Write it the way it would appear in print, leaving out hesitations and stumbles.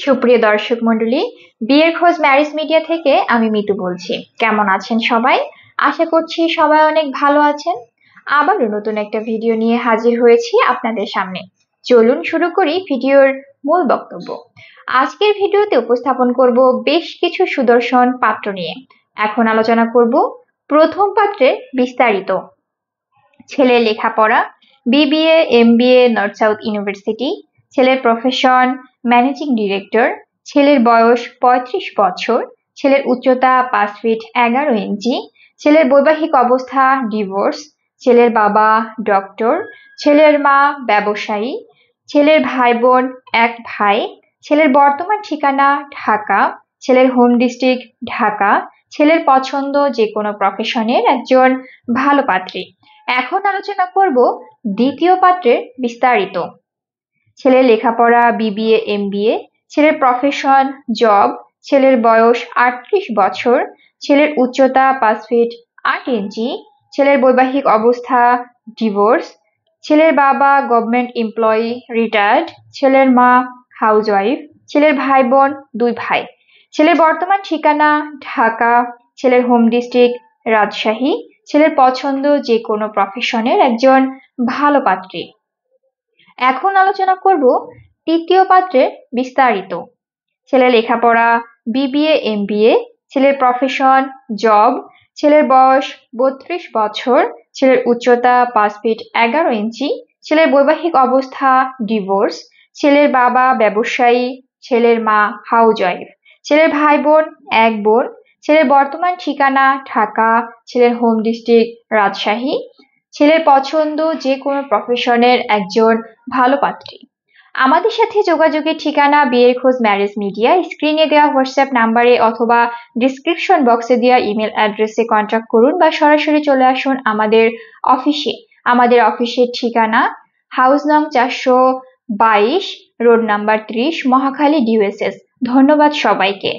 সুপ্রিয় দর্শক মণ্ডলী, বিয়ের খোঁজ ম্যারেজ মিডিয়া থেকে আমি মিতু বলছি। কেমন আছেন সবাই? আশা করছি সবাই অনেক ভালো আছেন। আবারও নতুন একটা ভিডিও নিয়ে হাজির হয়েছি আপনাদের সামনে। চলুন শুরু করি ভিডিওর মূল বক্তব্য। আজকের ভিডিওতে উপস্থাপন করব বেশ কিছু সুদর্শন পাত্র নিয়ে। এখন আলোচনা করব প্রথম পাত্রের বিস্তারিত। ছেলের লেখাপড়া, BBA MBA north south university. ছেলের প্রফেশন ম্যানেজিং ডিরেক্টর। ছেলের বয়স ৩৫ বছর। ছেলের উচ্চতা 5 ফিট 11 ইঞ্চি। ছেলের বৈবাহিক অবস্থা ডিভোর্স। ছেলের বাবা ডক্টর। ছেলের মা ব্যবসায়ী। ছেলের ভাই বোন এক ভাই। ছেলের বর্তমান ঠিকানা ঢাকা। ছেলের হোম ডিস্ট্রিক্ট ঢাকা। ছেলের পছন্দ যে কোনো প্রফেশনের একজন ভালো পাত্রী। এখন আলোচনা করব দ্বিতীয় পাত্রের বিস্তারিত। ছেলের লেখাপড়া বিবিএ এমবিএ। ছেলের প্রফেশন জব। ছেলের বয়স 38 বছর। ছেলের উচ্চতা 5 ফিট 8 ইঞ্চি। ছেলের বৈবাহিক অবস্থা ডিভোর্স। ছেলের বাবা গভর্নমেন্ট এমপ্লয়ি রিটায়ার্ড। ছেলের মা হাউসওয়াইফ। ছেলের ভাই বোন 2 ভাই। ছেলের বর্তমান ঠিকানা ঢাকা। ছেলের হোম ডিস্ট্রিক্ট রাজশাহী। ছেলের পছন্দ যে কোনো প্রফেশনের একজন ভালো পাত্রী। এখন আলোচনা করব তৃতীয় পাত্রের বিস্তারিত। ছেলের লেখাপড়া বিবিএ এমবিএ। ছেলের প্রফেশন জব। ছেলের বয়স 32 বছর। ছেলের উচ্চতা 5 ফিট 11 ইঞ্চি। ছেলের বৈবাহিক অবস্থা ডিভোর্স। ছেলের বাবা ব্যবসায়ী। ছেলের মা হাউসওয়াইফ। ছেলের ভাই বোন এক বোন। ছেলের বর্তমান ঠিকানা ঢাকা। ছেলের হোম ডিস্ট্রিক্ট রাজশাহী। ছেলের পছন্দ যে কোনো প্রফেশনের একজন ভালো পাত্রী। আমাদের সাথে যোগাযোগের ঠিকানা বিয়ের খোঁজ ম্যারেজ মিডিয়া। স্ক্রিনে দেওয়া হোয়াটসঅ্যাপ নাম্বারে অথবা ডিসক্রিপশন বক্সে দেওয়া ইমেল অ্যাড্রেসে কন্ট্যাক্ট করুন বা সরাসরি চলে আসুন আমাদের অফিসে। আমাদের অফিসের ঠিকানা হাউস নং 422, রোড নাম্বার 30, মহাখালী, ডিউএসএস। ধন্যবাদ সবাইকে।